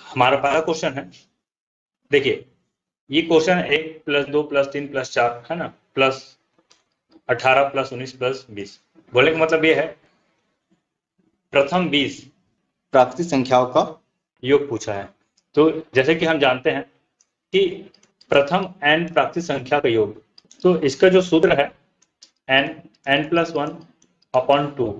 हमारा पहला क्वेश्चन है, देखिए ये क्वेश्चन 1 + 2 + 3 + 4 है ना, प्लस 18 + 19 + 20। बोले का मतलब ये है प्रथम 20 प्राकृतिक संख्याओं का योग पूछा है। तो जैसे कि हम जानते हैं कि प्रथम n प्राकृतिक संख्या का योग, तो इसका जो सूत्र है n+1/2,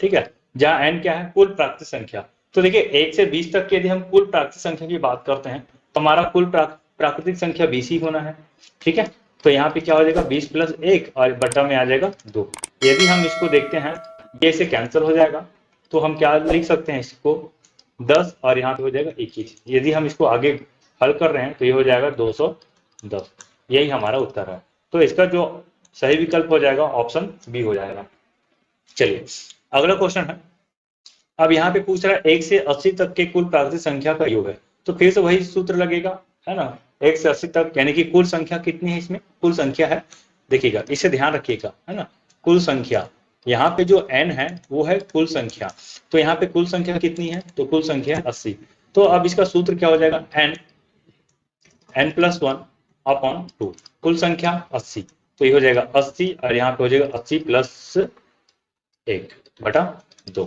ठीक है, जहां n क्या है, कुल प्राकृतिक संख्या। तो देखिए 1 से 20 तक की यदि हम कुल प्राकृतिक संख्या की बात करते हैं तो हमारा कुल प्राकृतिक संख्या 20 ही होना है, ठीक है। तो यहाँ पे क्या हो जाएगा 20 + 1 और बटा में आ जाएगा 2। यदि हम इसको देखते हैं ये से कैंसिल हो जाएगा, तो हम क्या लिख सकते हैं इसको 10 और यहाँ पे हो जाएगा 21। यदि हम इसको आगे हल कर रहे हैं तो ये हो जाएगा 210। यही हमारा उत्तर है। तो इसका जो सही विकल्प हो जाएगा ऑप्शन बी हो जाएगा। चलिए अगला क्वेश्चन है, अब यहाँ पे पूछ रहा है 1 से 80 तक के कुल प्राकृतिक संख्या का योग है। तो फिर से वही सूत्र लगेगा, है ना। 1 से 80 तक यानी कि कुल संख्या कितनी है, इसमें कुल संख्या है, देखिएगा इसे ध्यान रखिएगा, है ना। कुल संख्या यहाँ पे जो n है वो है कुल संख्या, तो यहाँ पे कुल संख्या कितनी है, तो कुल संख्या 80। तो अब इसका सूत्र क्या हो जाएगा n+1/2, कुल संख्या 80, तो ये हो जाएगा 80 और यहाँ पे हो जाएगा 80 + 1/2,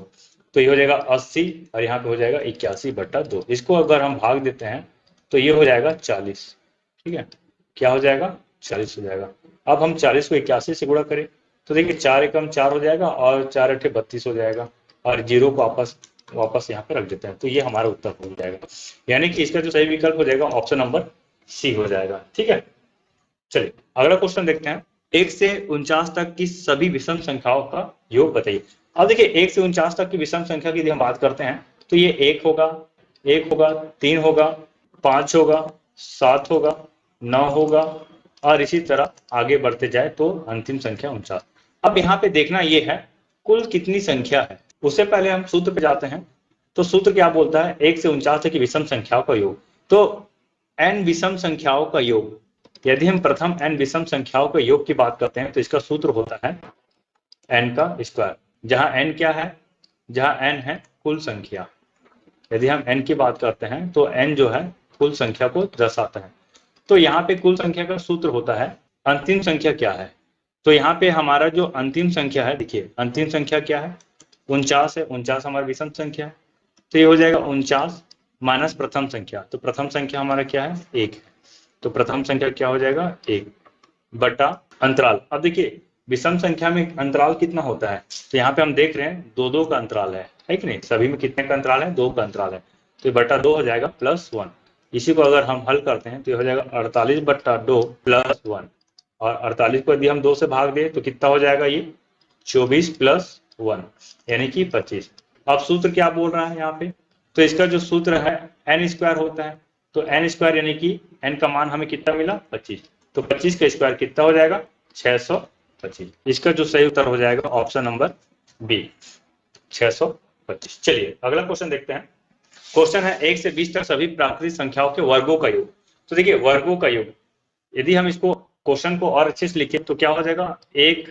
तो ये हो जाएगा 80 और यहाँ पे हो जाएगा 81/2। इसको अगर हम भाग देते हैं तो ये हो जाएगा 40, ठीक है, क्या हो जाएगा 40 हो जाएगा। अब हम 40 को 81 से गुणा करें तो देखिए 4 एकम 4 हो जाएगा और 4 अठे 32 हो जाएगा और 0 को वापस यहाँ पे रख देते हैं, तो ये हमारा उत्तर हो जाएगा। यानी कि इसका जो सही विकल्प हो जाएगा ऑप्शन नंबर सी हो जाएगा, ठीक है। चलिए अगला क्वेश्चन देखते हैं, 1 से 49 तक की सभी विषम संख्याओं का योग बताइए। अब देखिए 1 से 49 तक की विषम संख्या की यदि हम बात करते हैं तो ये 1 होगा, 3 होगा, 5 होगा, 7 होगा, 9 होगा और इसी तरह आगे बढ़ते जाए तो अंतिम संख्या 49। अब यहाँ पे देखना ये है कुल कितनी संख्या है। उससे पहले हम सूत्र पे जाते हैं, तो सूत्र क्या बोलता है 1 से 49 तक की विषम संख्याओं का योग। तो n विषम संख्याओं का योग, यदि हम प्रथम n विषम संख्याओं के योग की बात करते हैं तो इसका सूत्र होता है n का स्क्वायर, जहां n क्या है, जहां n है कुल संख्या। यदि हम n की बात करते हैं तो n जो है कुल संख्या को दर्शाता है। तो यहाँ पे कुल संख्या का सूत्र होता है अंतिम संख्या क्या है। तो यहाँ पे हमारा जो अंतिम संख्या है, देखिए अंतिम संख्या क्या है 49 है, 49 हमारी विषम संख्या है, तो ये हो जाएगा 49 माइनस प्रथम संख्या, तो प्रथम संख्या हमारा क्या है 1 है, तो प्रथम संख्या क्या हो जाएगा 1 बटा अंतराल। अब देखिए विषम संख्या में अंतराल कितना होता है, तो यहाँ पे हम देख रहे हैं 2-2 का अंतराल है कि नहीं, सभी में कितने का अंतराल है 2 का अंतराल है, तो बटा 2 हो जाएगा +1। इसी को अगर हम हल करते हैं तो ये हो जाएगा 48/2 + 1, और 48 को यदि हम 2 से भाग दें तो कितना हो जाएगा ये 24 + 1 यानी कि 25। अब सूत्र क्या बोल रहा है यहाँ पे, तो इसका जो सूत्र है n² होता है, तो n² यानी कि n का मान हमें कितना मिला 25, तो 25 का स्क्वायर कितना हो जाएगा 625। इसका जो सही उत्तर हो जाएगा ऑप्शन नंबर बी 625। चलिए अगला क्वेश्चन देखते हैं। क्वेश्चन है 1 से 20 तक सभी प्राकृतिक संख्याओं के वर्गों का योग। तो देखिए वर्गों का योग, यदि हम इसको क्वेश्चन को और अच्छे से लिखें तो क्या हो जाएगा 1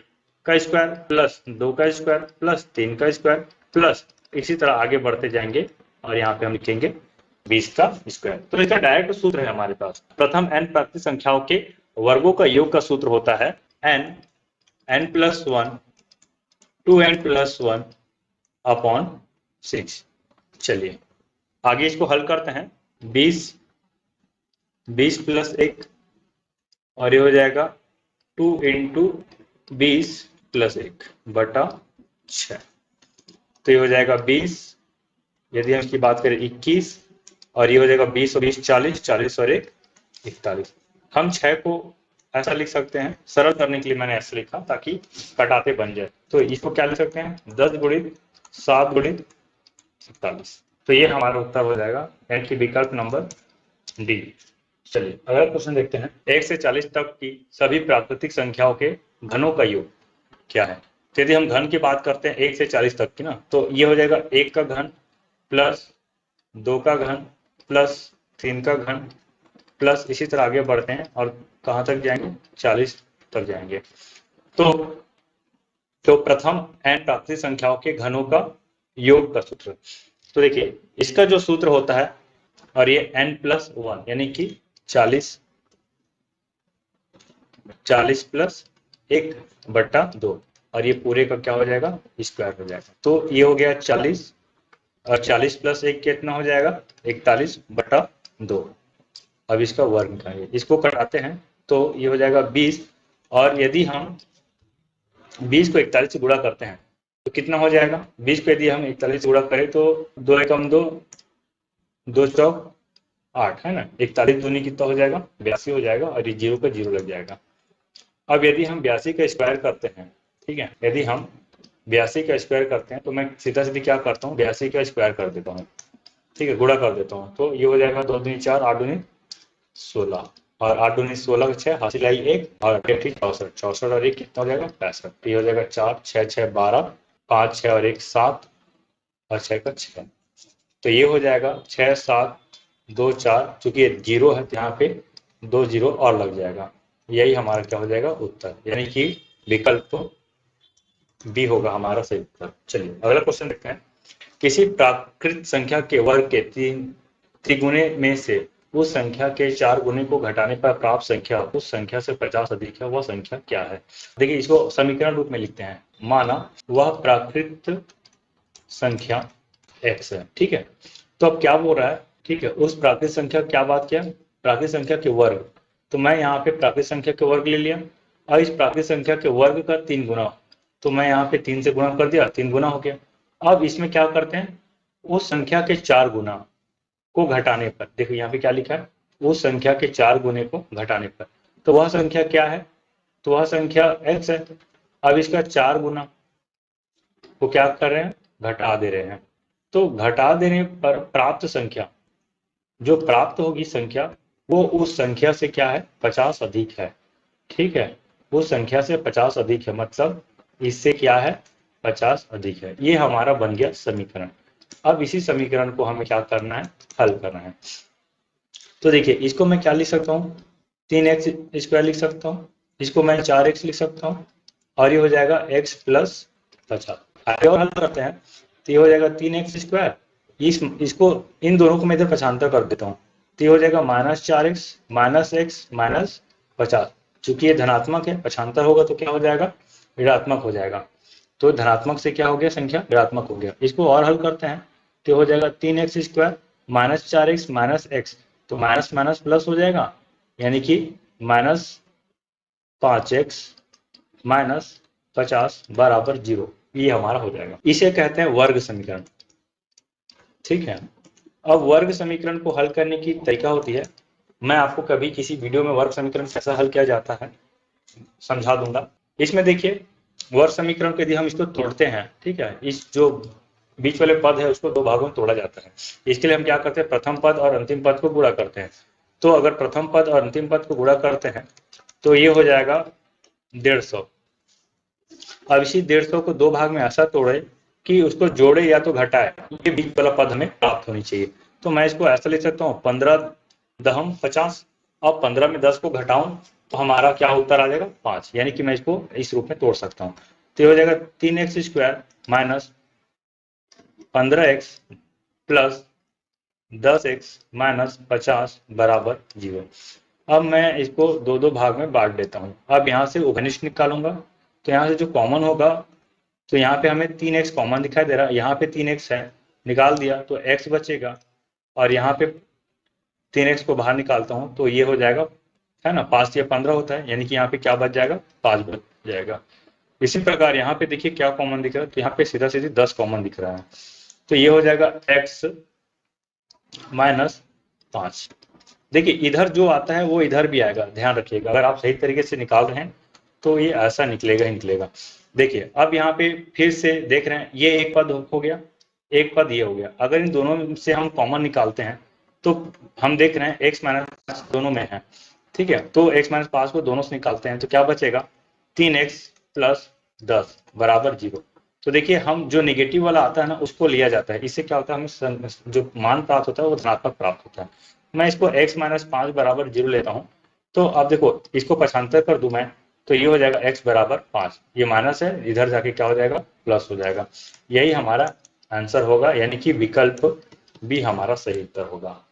का स्क्वायर प्लस 2 का स्क्वायर प्लस 3 का स्क्वायर प्लस इसी तरह आगे बढ़ते जाएंगे और यहाँ पे हम लिखेंगे 20 का स्क्वायर। तो इसका डायरेक्ट सूत्र है हमारे पास, प्रथम n प्राकृतिक संख्याओं के वर्गों का योग का सूत्र होता है n+1 2n+1/6। चलिए आगे इसको हल करते हैं, 20 + 1 और ये हो जाएगा 2 × 20 + 1 बटा 6, तो ये हो जाएगा 20, यदि हम इसकी बात करें 21 और ये हो जाएगा 20 और 20 40, 40 और 1 41। हम 6 को ऐसा लिख सकते हैं, सरल करने के लिए मैंने ऐसा लिखा ताकि कटाते बन जाए, तो इसको क्या लिख सकते हैं 10 × 7 × 47। तो ये हमारा उत्तर हो जाएगा यानी कि विकल्प नंबर डी। चलिए अगला क्वेश्चन देखते हैं, 1 से 40 तक की सभी प्राकृतिक संख्याओं के घनों का योग क्या है। तो यदि हम घन की बात करते हैं 1 से 40 तक की ना, तो ये हो जाएगा 1 का घन प्लस 2 का घन प्लस 3 का घन प्लस इसी तरह आगे बढ़ते हैं और कहाँ तक जाएंगे 40 तक जाएंगे। तो प्रथम n प्राकृतिक संख्याओं के घनों का योग का सूत्र, तो देखिए इसका जो सूत्र होता है और ये n+1 यानी कि 40 +1/2 और ये पूरे का क्या हो जाएगा, स्क्वायर हो जाएगा। तो ये हो गया 40 और 40+1 कितना हो जाएगा, 41/2। अब इसका वर्ग निकालिए, इसको कटाते हैं तो ये हो जाएगा 20 और यदि हम 20 को 41 से गुणा करते हैं तो कितना हो जाएगा, 20 को यदि हम 41 से गुणा करें तो 2 एकम 2, 2 चौक 8 है ना, 41 दूनी कितना हो जाएगा, 82 हो जाएगा और ये 0 का 0 लग जाएगा। अब यदि हम 82 का स्क्वायर करते हैं, ठीक है, यदि हम 82 का स्क्वायर करते हैं तो मैं सीधा सीधी क्या करता हूँ, 82 का स्क्वायर कर देता हूँ, ठीक है, गुणा कर देता हूँ। तो ये हो जाएगा 2 दूनी 4, 8 दूनी 16 और 8 दूनी 16 6 हासिल आई 1 और 8 64, 64 और 1 कितना हो जाएगा 65। तो ये हो जाएगा 4 6 6 12, 5 6 और 1 7 और 6 का 6। तो ये हो जाएगा 6 7 2 4, चूंकि ये 0 है तो यहाँ पे 2 0 और लग जाएगा। यही हमारा क्या हो जाएगा उत्तर, यानी कि विकल्प बी होगा हमारा सही उत्तर। चलिए अगला क्वेश्चन देखते हैं। किसी प्राकृत संख्या के वर्ग के त्रिगुणे में से उस संख्या के 4 गुने को घटाने पर प्राप्त संख्या उस संख्या से 50 अधिक है, वह संख्या क्या है। देखिए इसको समीकरण रूप में लिखते हैं। माना वह प्राकृत संख्या x है, ठीक है। तो अब क्या बोल रहा है, ठीक है, उस प्राकृत संख्या क्या बात किया, प्राकृत संख्या के वर्ग। तो मैं यहाँ पे प्राकृत संख्या के वर्ग ले लिया और इस प्राकृत संख्या के वर्ग का 3 गुना, तो मैं यहाँ पे 3 से गुणा कर दिया, 3 गुना हो गया। अब इसमें क्या करते हैं, उस संख्या के 4 गुना को घटाने पर, देखो यहाँ पे क्या लिखा है, उस संख्या के 4 गुने को घटाने पर, तो वह संख्या क्या है, तो वह संख्या x है। अब इसका 4 गुना को क्या कर रहे हैं, घटा दे रहे हैं। तो घटा देने पर प्राप्त संख्या, जो प्राप्त होगी संख्या, वो उस संख्या से क्या है, 50 अधिक है, ठीक है, उस संख्या से 50 अधिक है, मतलब इससे क्या है, 50 अधिक है। ये हमारा बन गया समीकरण। अब इसी समीकरण को हमें क्या करना है, हल करना है। तो देखिए इसको मैं क्या लिख सकता हूँ, 3x स्क्वायर लिख सकता हूँ, इसको मैं 4x लिख सकता हूँ और ये हो जाएगा x + 50। आगे और हल करते हैं तो ये हो जाएगा 3x स्क्वायर, इसको इन दोनों को मैं इधर पक्षांतर कर देता हूँ, तो ये हो जाएगा -4x -x -50। चूंकि ये धनात्मक है, पक्षांतर होगा तो क्या हो जाएगा, ऋणात्मक हो जाएगा। तो धनात्मक से क्या हो गया, संख्या ऋणात्मक हो गया। इसको और हल करते हैं तो हो जाएगा 3x स्क्वायर -4x -x, तो माइनस माइनस प्लस हो जाएगा, यानी कि -5x -50 बराबर 0। ये हमारा हो जाएगा। इसे कहते हैं वर्ग समीकरण, ठीक है। अब वर्ग समीकरण को हल करने की तरीका होती है, मैं आपको कभी किसी वीडियो में वर्ग समीकरण कैसा हल किया जाता है समझा दूंगा। इसमें देखिए वर्ग समीकरण को यदि हम इसको तोड़ते हैं, ठीक है, इस जो बीच वाले पद है उसको 2 भागों में तोड़ा जाता है। इसके लिए हम क्या करते हैं, प्रथम पद और अंतिम पद को गुणा करते हैं। तो अगर प्रथम पद और अंतिम पद को गुणा करते हैं तो ये हो जाएगा 150। अब इसी 150 को 2 भाग में ऐसा तोड़े कि उसको जोड़े या तो घटाए, ये बीच वाला पद हमें प्राप्त होनी चाहिए। तो मैं इसको ऐसा लिख सकता हूँ 15 दहम 50। अब 15 में 10 को घटाऊं तो हमारा क्या उत्तर आ जाएगा 5, यानी कि मैं इसको इस रूप में तोड़ सकता हूँ। तो ये हो जाएगा 3x square minus 15x plus 10x minus 50 बराबर 0। अब मैं इसको 2 भाग में बांट देता हूँ। अब यहाँ से उभयनिष्ठ निकालूंगा तो यहाँ से जो कॉमन होगा, तो यहाँ पे हमें 3x कॉमन दिखाई दे रहा है, यहाँ पे 3x है, निकाल दिया तो x बचेगा और यहाँ पे 3x को बाहर निकालता हूँ तो ये हो जाएगा, है ना, 5 या 15 होता है, यानी कि यहाँ पे क्या बच जाएगा, 5 बच जाएगा। इसी प्रकार यहाँ पे देखिए क्या कॉमन दिख रहा है, तो यहाँ पे सीधा सीधी 10 कॉमन दिख रहा है, तो ये हो जाएगा x -5। देखिए इधर जो आता है वो इधर भी आएगा, ध्यान रखिएगा। अगर आप सही तरीके से निकाल रहे हैं तो ये ऐसा निकलेगा ही निकलेगा। देखिए अब यहाँ पे फिर से देख रहे हैं, ये एक पद हो गया, एक पद ये हो गया। अगर इन दोनों से हम कॉमन निकालते हैं तो हम देख रहे हैं x माइनस दोनों में है, ठीक है, तो x -5 को दोनों से निकालते हैं तो क्या बचेगा, 3x प्लस 10 बराबर 0। तो देखिए हम जो नेगेटिव वाला आता है ना उसको लिया जाता है, इससे क्या होता है, हमें जो मान प्राप्त होता है वो धनात्मक प्राप्त होता है। मैं इसको x -5 बराबर 0 लेता हूँ। तो अब देखो इसको पक्षांतर कर दूं मैं तो ये हो जाएगा x बराबर 5, ये माइनस है, इधर जाके क्या हो जाएगा, प्लस हो जाएगा। यही हमारा आंसर होगा, यानी कि विकल्प भी हमारा सही उत्तर होगा।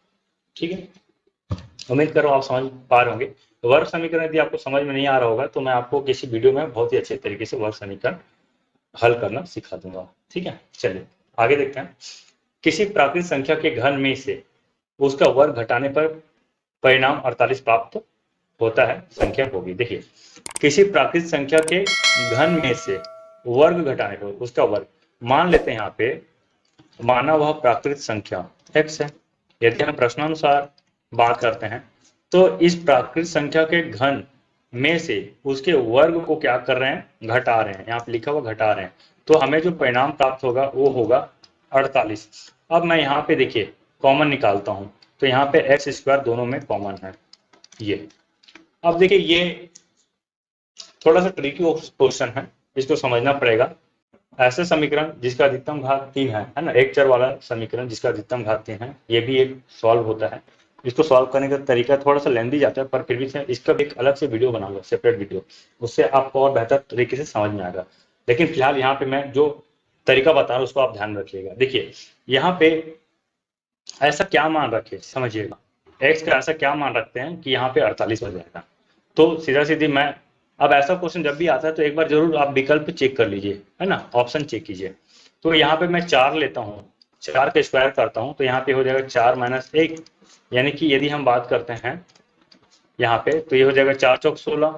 ठीक है, उम्मीद करो आप समझ पा रहे होंगे। वर्ग समीकरण यदि आपको समझ में नहीं आ रहा होगा तो मैं आपको किसी वीडियो में बहुत ही अच्छे तरीके से वर्ग समीकरण हल करना सिखा दूंगा। ठीक है, चलिए आगे देखते हैं। किसी प्राकृतिक संख्या के घन में से उसका वर्ग घटाने पर परिणाम 48 प्राप्त होता है, संख्या होगी। देखिए, किसी प्राकृतिक संख्या के घन में से वर्ग घटाने पर उसका वर्ग, मान लेते हैं यहाँ पे माना वह प्राकृतिक संख्या x है। यदि हम प्रश्नानुसार बात करते हैं तो इस प्राकृतिक संख्या के घन में से उसके वर्ग को क्या कर रहे हैं, घटा रहे हैं। यहाँ पे लिखा हुआ घटा रहे हैं, तो हमें जो परिणाम प्राप्त होगा वो होगा 48। अब मैं यहाँ पे देखिए कॉमन निकालता हूँ, तो यहाँ पे एक्स स्क्वायर दोनों में कॉमन है ये। अब देखिए ये थोड़ा सा ट्रिकी क्वेश्चन है, इसको समझना पड़ेगा। ऐसे समीकरण जिसका अधिकतम घात 3 है ना, एक चर वाला समीकरण जिसका अधिकतम घात 3 है, ये भी एक सॉल्व होता है। इसको सॉल्व करने का तरीका थोड़ा सा लेंदी जाता है, पर फिर भी इसका भी एक अलग से वीडियो बनाऊंगा, सेपरेट वीडियो, उससे आपको और बेहतर तरीके से समझ में आएगा। लेकिन फिलहाल यहाँ पे मैं जो तरीका बता रहा हूँ उसको आप ध्यान रखिएगा। देखिए यहाँ पे ऐसा क्या मान रखे, समझिएगा, एक्स का ऐसा क्या मान रखते हैं कि यहाँ पे 48 हो जाएगा। तो सीधा सीधी मैं, अब ऐसा क्वेश्चन जब भी आता है तो एक बार जरूर आप विकल्प चेक कर लीजिए, है ना, ऑप्शन चेक कीजिए। तो यहाँ पे मैं 4 लेता हूँ, 4 का स्क्वायर करता हूँ, तो यहाँ पे हो जाएगा 4 - 1, यानी कि यदि हम बात करते हैं यहाँ पे तो ये हो जाएगा 4 चौक 16।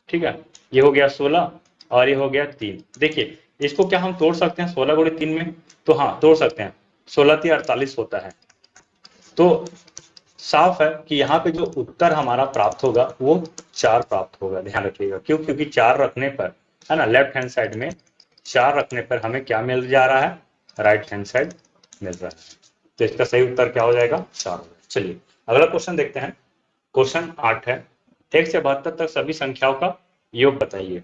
ठीक है, ये हो गया 16 और ये हो गया 3। देखिए इसको क्या हम तोड़ सकते हैं 16 गुणे 3 में? तो हाँ तोड़ सकते हैं, 16 3 48 होता है। तो साफ है कि यहाँ पे जो उत्तर हमारा प्राप्त होगा वो 4 प्राप्त होगा। ध्यान रखिएगा, क्यों? क्योंकि 4 रखने पर, है ना, लेफ्ट हैंड साइड में 4 रखने पर हमें क्या मिल जा रहा है, राइट हैंड साइड मिल रहा है। तो इसका सही उत्तर क्या हो जाएगा, 4। चलिए अगला क्वेश्चन देखते हैं। क्वेश्चन 8 है, 1 से 72 तक सभी संख्याओं का योग बताइए।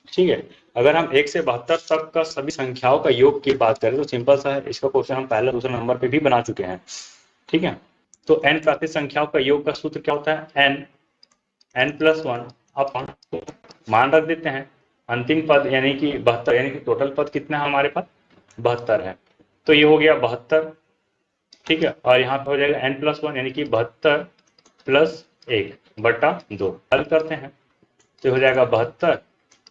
ठीक है, अगर हम 1 से 72 तक का सभी संख्याओं का योग की बात करें तो सिंपल सा है, इसका क्वेश्चन हम पहले दूसरे नंबर पे भी बना चुके हैं। ठीक है, तो n प्राकृतिक संख्याओं का योग का सूत्र क्या होता है, n+1 अपन मान रख देते हैं अंतिम पद यानी कि 72, यानी कि टोटल पद कितना है हमारे पास, 72 है। तो ये हो गया 72। ठीक है, और यहाँ पे हो जाएगा n+1 यानी कि 72 + 1/2। हल करते हैं तो हो जाएगा 72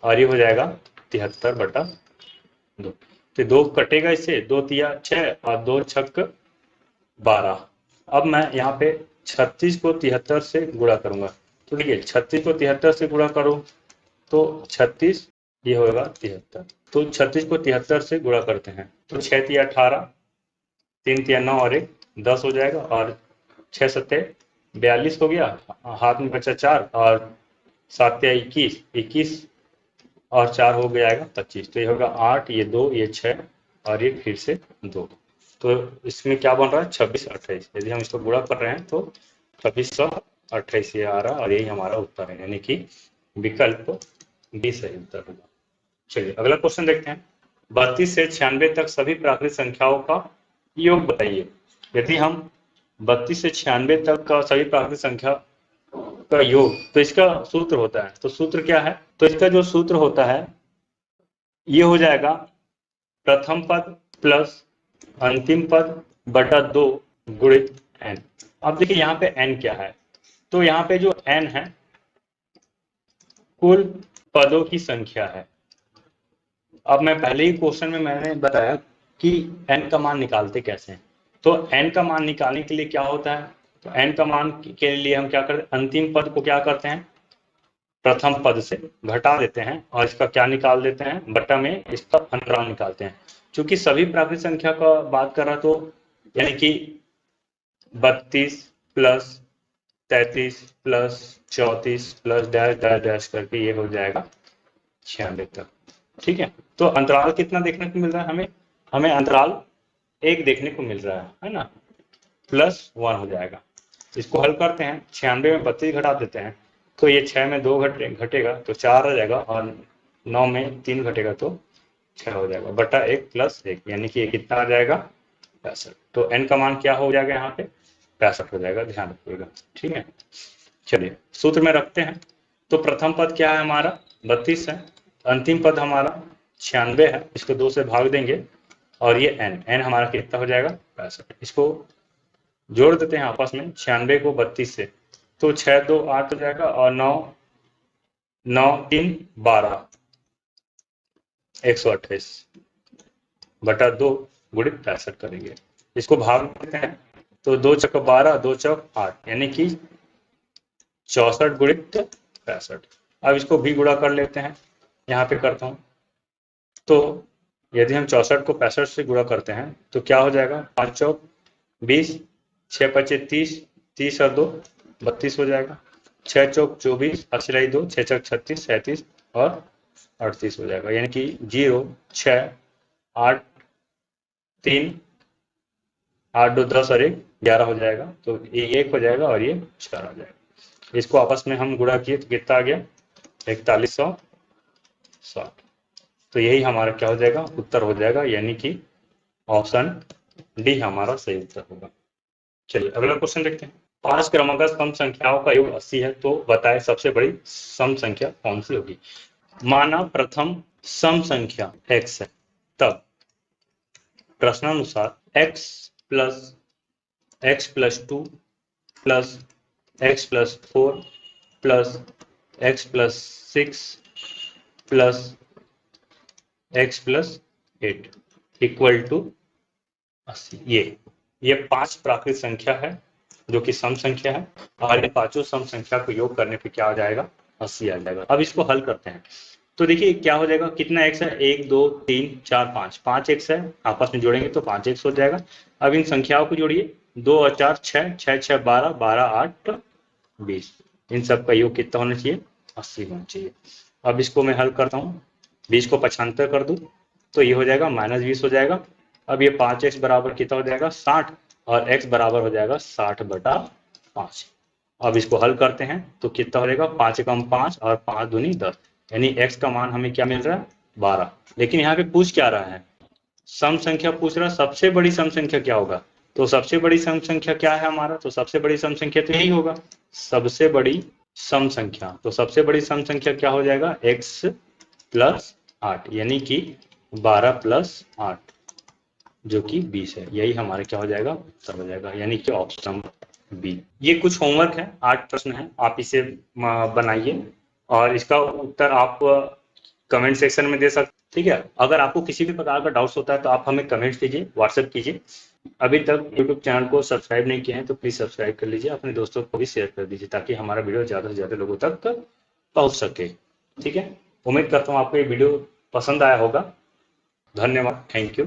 और ये हो जाएगा 73/2। तो 2 कटेगा इससे, 2 तिया 6 और 2 छक 12। अब मैं यहाँ पे 36 को 73 से गुणा करूंगा, तो देखिए 36 को 73 से गुणा करूँ तो 36, ये होगा 73। तो 36 को 73 से गुणा करते हैं तो 6 तिया 18, 3 तिया 9 और 1 10 हो जाएगा, और 6 सत्ते 42 हो गया, हाथ में बचा 4 और 7 तिया 21, 21 और 4 हो जाएगा 25। तो ये होगा 8, ये 2, ये 6 और ये फिर से 2। तो इसमें क्या बन रहा है, 26 28। यदि हम इसको गुणा कर रहे हैं तो 2628 ये आ रहा है, और यही हमारा उत्तर है, यानी कि विकल्प बी सही उत्तर होगा। चलिए अगला क्वेश्चन देखते हैं। 32 से 96 तक सभी प्राकृतिक संख्याओं का योग बताइए। यदि हम 32 से 96 तक का सभी प्राकृतिक संख्या का योग, तो इसका सूत्र होता है, तो सूत्र क्या है, तो इसका जो सूत्र होता है ये हो जाएगा प्रथम पद प्लस अंतिम पद बटा 2 गुणित n। अब देखिए यहाँ पे n क्या है, तो यहाँ पे जो n है कुल पदों की संख्या है। अब मैं पहले ही क्वेश्चन में मैंने बताया कि n का मान निकालते कैसे हैं। तो n का मान निकालने के लिए क्या होता है, तो n का मान के लिए हम क्या करते हैं, अंतिम पद को क्या करते हैं, प्रथम पद से घटा देते हैं और इसका क्या निकाल देते हैं, बटा में इसका अंतराल निकालते हैं। क्योंकि सभी प्राकृतिक संख्या का बात कर रहा, तो यानी कि 32 plus 33 plus 34 plus dash dash dash करके ये हो जाएगा 96 तक। ठीक है, तो अंतराल कितना देखने को मिल रहा है हमें, हमें अंतराल 1 देखने को मिल रहा है ना, +1 हो जाएगा। इसको हल करते हैं, 96 में 32 घटा देते हैं तो ये 6 में 2 घटेगा तो 4 आ जाएगा, और 9 में 3 घटेगा तो 6 हो जाएगा, बटा 1 + 1, यानी कि ये कितना आ जाएगा, 65। तो n का मान क्या हो जाएगा यहाँ पे, 65 हो जाएगा, ध्यान रखिएगा। ठीक है, चलिए सूत्र में रखते हैं। तो प्रथम पद क्या है हमारा, 32 है, अंतिम पद हमारा 96 है, इसको 2 से भाग देंगे और ये n हमारा कितना हो जाएगा, 65। इसको जोड़ देते हैं आपस में 96 को 32 से, तो 6 2 8 हो जाएगा और 9 9 3 12 128 बटा 2 गुणित 65 करेंगे। इसको भाग देते हैं तो 2 चौक 12 2 चौक 8 यानी कि 64 गुणित 65। अब इसको भी गुणा कर लेते हैं, यहाँ पे करता हूँ। तो यदि हम 64 को 65 से गुणा करते हैं तो क्या हो जाएगा, 5 चौक 20, 6 पचे 30, 30 और 2 32 हो जाएगा। 6 चौक 24, 2 6 चौक 36, 37 और 38 हो जाएगा। यानी कि 0 6 8 3 8 2 10 और 1 11 हो जाएगा। तो ये 1 हो जाएगा और ये 4 हो जाएगा। इसको आपस में हम गुणा किए तो कितना आ गया, 4160। तो यही हमारा क्या हो जाएगा, उत्तर हो जाएगा, यानी कि ऑप्शन डी हमारा सही उत्तर होगा। चलिए अगला क्वेश्चन देखते हैं। 5 क्रमागत सम संख्याओं का योग 80 है, तो बताएं सबसे बड़ी सम संख्या कौन सी होगी। माना प्रथम सम संख्या x है, तब प्रश्नानुसार x plus 2 plus x plus 4 plus x plus 6 plus x plus 8 equal to 80। ये 5 प्राकृत संख्या है जो कि सम संख्या है, और ये पांचों सम संख्या को योग करने पे क्या हो जाएगा, 80 आ जाएगा। अब इसको हल करते हैं तो देखिए क्या हो जाएगा, कितना x है, 1 2 3 4 5, 5 x है, आपस में जोड़ेंगे तो 5 x हो जाएगा। अब इन संख्याओं को जोड़िए, 2 और 4 6, 6 6 12, 12 8 20, इन सब का योग कितना होना चाहिए, 80 होना चाहिए। अब इसको मैं हल करता हूँ, 20 को 75 कर दूं तो ये हो जाएगा -20 हो जाएगा। अब ये 5x बराबर कितना हो जाएगा, 60, और x बराबर हो जाएगा 60 बटा 5। अब इसको हल करते हैं तो कितना हो जाएगा, 5 कम 5 और 5 दूनी 10, यानी x का मान हमें क्या मिल रहा है, 12। लेकिन यहाँ पे पूछ क्या रहा है, सम संख्या पूछ रहा है, सबसे बड़ी सम संख्या क्या होगा। तो सबसे बड़ी सम संख्या क्या है हमारा, तो सबसे बड़ी सम संख्या तो यही होगा, सबसे बड़ी सम संख्या। तो सबसे बड़ी सम संख्या क्या हो जाएगा, x प्लस 8, यानी कि 12 प्लस 8 जो कि 20 है। यही हमारा क्या हो जाएगा, उत्तर हो जाएगा, यानी कि ऑप्शन बी। ये कुछ होमवर्क है, 8 प्रश्न है, आप इसे बनाइए और इसका उत्तर आप कमेंट सेक्शन में दे सकते, ठीक है। अगर आपको किसी भी प्रकार का डाउट्स होता है तो आप हमें कमेंट कीजिए, व्हाट्सएप कीजिए। अभी तक यूट्यूब चैनल को सब्सक्राइब नहीं किए हैं तो प्लीज सब्सक्राइब कर लीजिए, अपने दोस्तों को भी शेयर कर दीजिए ताकि हमारा वीडियो ज़्यादा से ज़्यादा लोगों तक पहुंच सके, ठीक है। उम्मीद करता हूँ आपको ये वीडियो पसंद आया होगा। धन्यवाद, थैंक यू।